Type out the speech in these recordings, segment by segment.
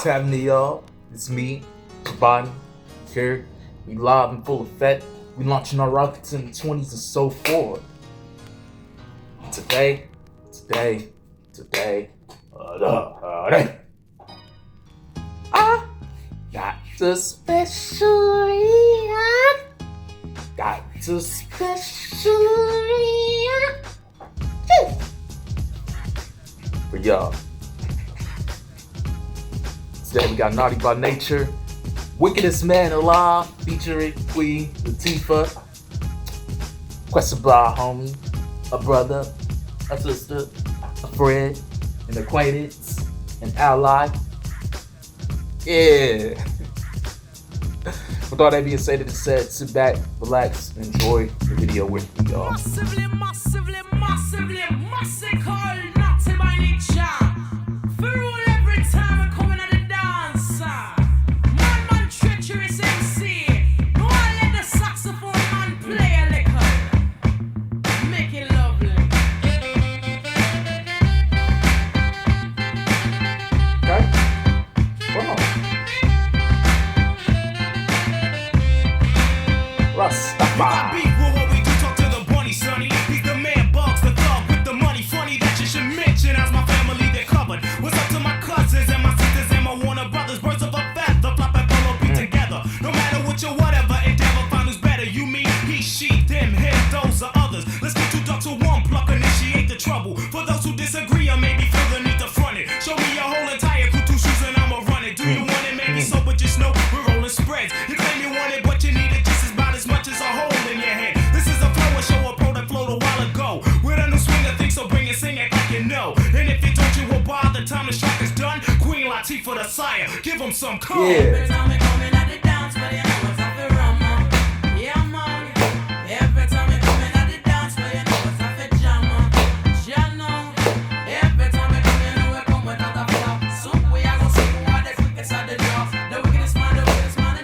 What's happening, y'all? It's me, Bonnie, here. We live in full effect. We launching our rockets in the 20s and so forth. Today, I got the special react. Got the special react for y'all. Today we got Naughty by Nature, Wickedest Man Alive, featuring Queen Latifah, requested by a homie, a brother, a sister, a friend, an acquaintance, an ally. Yeah. With all that being said, sit back, relax, and enjoy the video with me, y'all. Massively called Naughty by Nature. For rule every time I come in at the dance. Man treacherous MC. No one let the saxophone man play a liquor. Make it lovely. Okay? Wow. Rastafari. What's up to my cousins and my sisters and my Warner brothers? Birds of a feather, flop and follow, be together. No matter what your whatever endeavor, find who's better. You, me, he, she, them, him, those are others. Let's get two ducks to one pluck, initiate the trouble. For those who disagree or maybe feel the need to front it, show me your whole entire crew, two shoes and I'ma run it. Do you want it? Maybe so, but just know we're rolling spreads. You claim you want it, but you need it just about as much as a hole in your head. This is a flow, a show, a pro that flowed a while ago. With a new swing of things, so bring it, sing it like you know. And if you don't, you will by the time the track is done. Queen Latifah the sire, give them some calm. Yeah. Every time we coming at the dance, well, you know it's off the rum, man. Yeah, man. Every time we coming at the dance, well, you know it's off the jam, man. Yeah, no. Every time we come, you know we come without a flop. So we are gonna see who are the quickest at the drop. The wickedest man in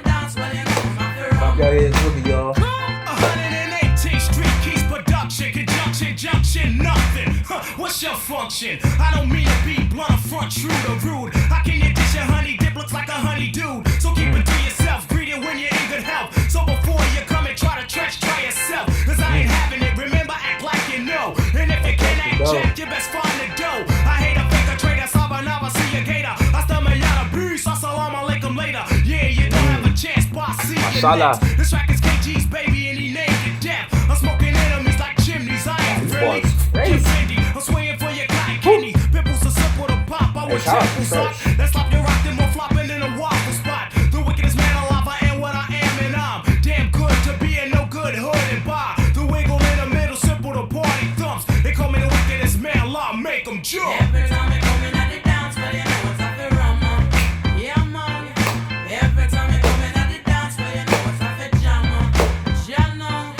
dance, well, you know it's off the rum. Y'all heads with me, y'all. 118th Street Keys production, conjunction, junction, nothing. What's your function? I don't mean to be blunt or front, true or rude. How can you dish your honey dip looks like a honey dude? So keep it to yourself, greet it when you're in good health. So before you come and try to trench, try yourself. Cause I ain't having it, remember, act like you know. And if you can't act jack, you best find the dough. I hate a faker trader, sabanaba, see a gator. Hasta mañana, peace, assalamu alaikum later. Yeah, you don't have a chance, boss, see you next. This track is KG's baby and he named it death. I'm smoking enemies like chimneys, I ain't friendly. I'm swinging for your cotton kidney. Pimples are simple to pop. I wish simple sock. Let's slap your rock, then more flopping in a waffle spot. The wickedest man alive, I am what I am, and I'm damn good to be in no good hood and buy. The wiggle in the middle, simple to party thumps. They call me the wickedest man alive, make them jump. Every time they come in at the dance, well, you know it's off the rum, man. Yeah, man. Every time they come in at the dance, well, you know it's off the jam, man. Yeah, no.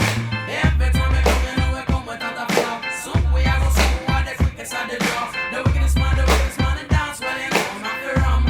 Every time they come, you know we come without a flop. So we are gonna see who are the quickest at the drop. The wickedest man in dance, well, you know I'm off the rum.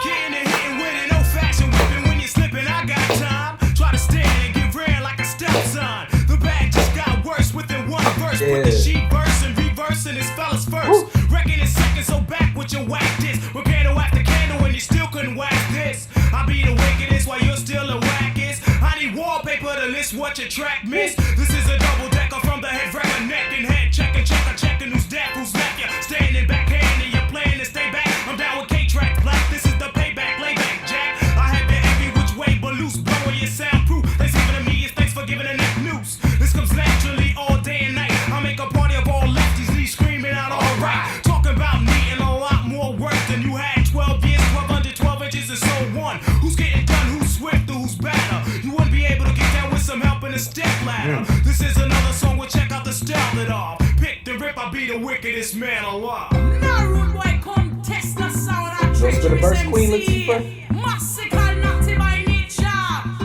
Getting and hitting with an old-fashioned whipping when you're slipping, I got time. Try to stand and get ran like a step sign. The bag just got worse within one verse. Put the sheet verse and reverse and his fellas first. Reckon it's second, so back with your whack this. We're candle after candle and you still couldn't whack this. I be the wickedest while you're still the wackest. I need wallpaper to list what your track missed. This is a double decker from the head wrecker, neck and head checker, checking who's deaf, who's left ya. Standing backhand and you're playing to stay back. I'm down with K-Track Black, this is the payback, layback, Jack. I have been every which way but loose, blowing your soundproof. Thanksgiving to me is thanks for giving a neck noose. This comes naturally all day and night. I make a party of all lefties, leave screaming out alright. Talking about needing a lot more work than you had. 12 years, 12 under 12 inches and so on. Who's getting done, who's swift, or who's better? You wouldn't be able to get down with some help in a step ladder. This is another song, we'll check out the style it off. Pick the rip, I'll be the wickedest man alive. Now rude boy, come test the sound. I Let's get the first Queen Latifah. Massacre, Naughty by Nature.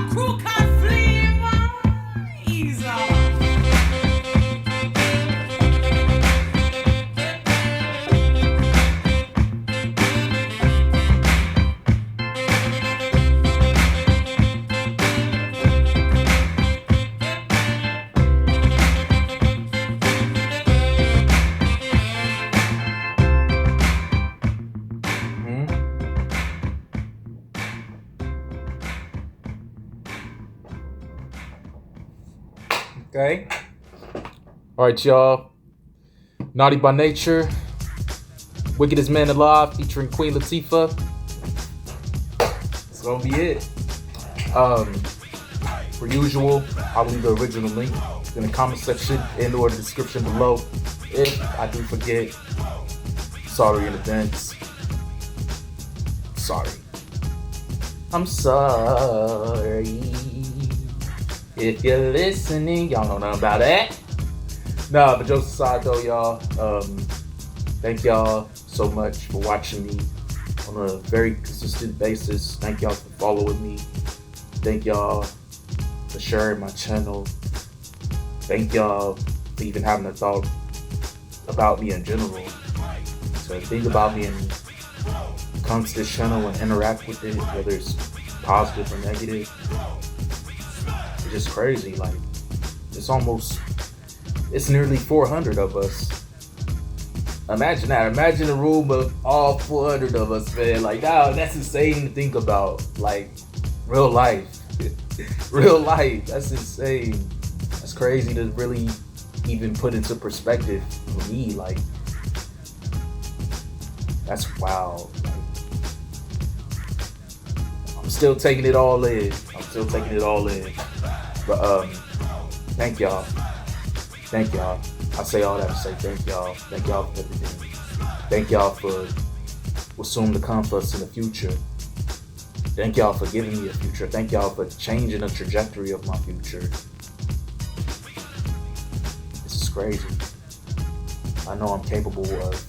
Crew can flavor. Easy. Okay. All right, y'all. Naughty by Nature, Wickedest Man Alive, featuring Queen Latifah. That's gonna be it. For usual, I'll leave the original link in the comment section and or the description below. If I do forget, sorry in advance. Sorry. I'm sorry. If you're listening, y'all know nothing about that. Nah, but jokes aside though, y'all. Thank y'all so much for watching me on a very consistent basis. Thank y'all for following me. Thank y'all for sharing my channel. Thank y'all for even having a thought about me in general. So think about me and come to this channel and interact with it, whether it's positive or negative. It's just crazy. Like, it's nearly 400 of us. Imagine that. Imagine a room of all 400 of us, man. Like, wow, that's insane to think about. Like, real life. Real life. That's insane. That's crazy to really even put into perspective for me. Like, that's wow. Like, I'm still taking it all in. But thank y'all. Thank y'all. I say all that to say thank y'all. Thank y'all for everything. Thank y'all for what's soon to come for us in the future. Thank y'all for giving me a future. Thank y'all for changing the trajectory of my future. This is crazy. I know I'm capable of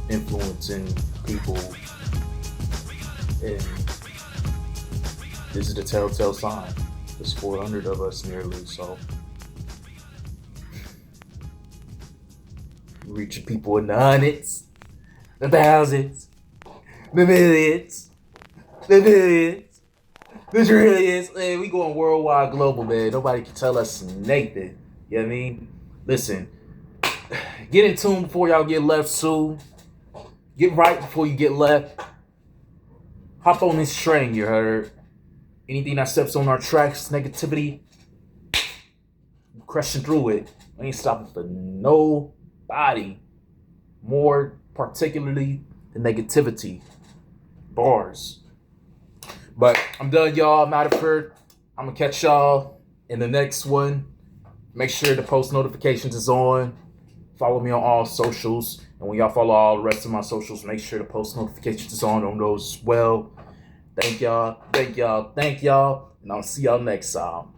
influencing people, and this is the telltale sign. There's 400 of us nearly, so reaching people in the hundreds, the thousands, the millions, the billions, the trillions. Man, we going worldwide, global, man. Nobody can tell us nothing. You know what I mean? Listen, get in tune before y'all get left soon. Get right before you get left. Hop on this train, you heard? Anything that steps on our tracks, negativity, crushing through it. We ain't stopping for nobody. More particularly the negativity. Bars. But I'm done, y'all. I'm out of here. I'm gonna catch y'all in the next one. Make sure the post notifications is on. Follow me on all socials. And when y'all follow all the rest of my socials, make sure the post notifications is on those as well. Thank y'all. And I'll see y'all next time.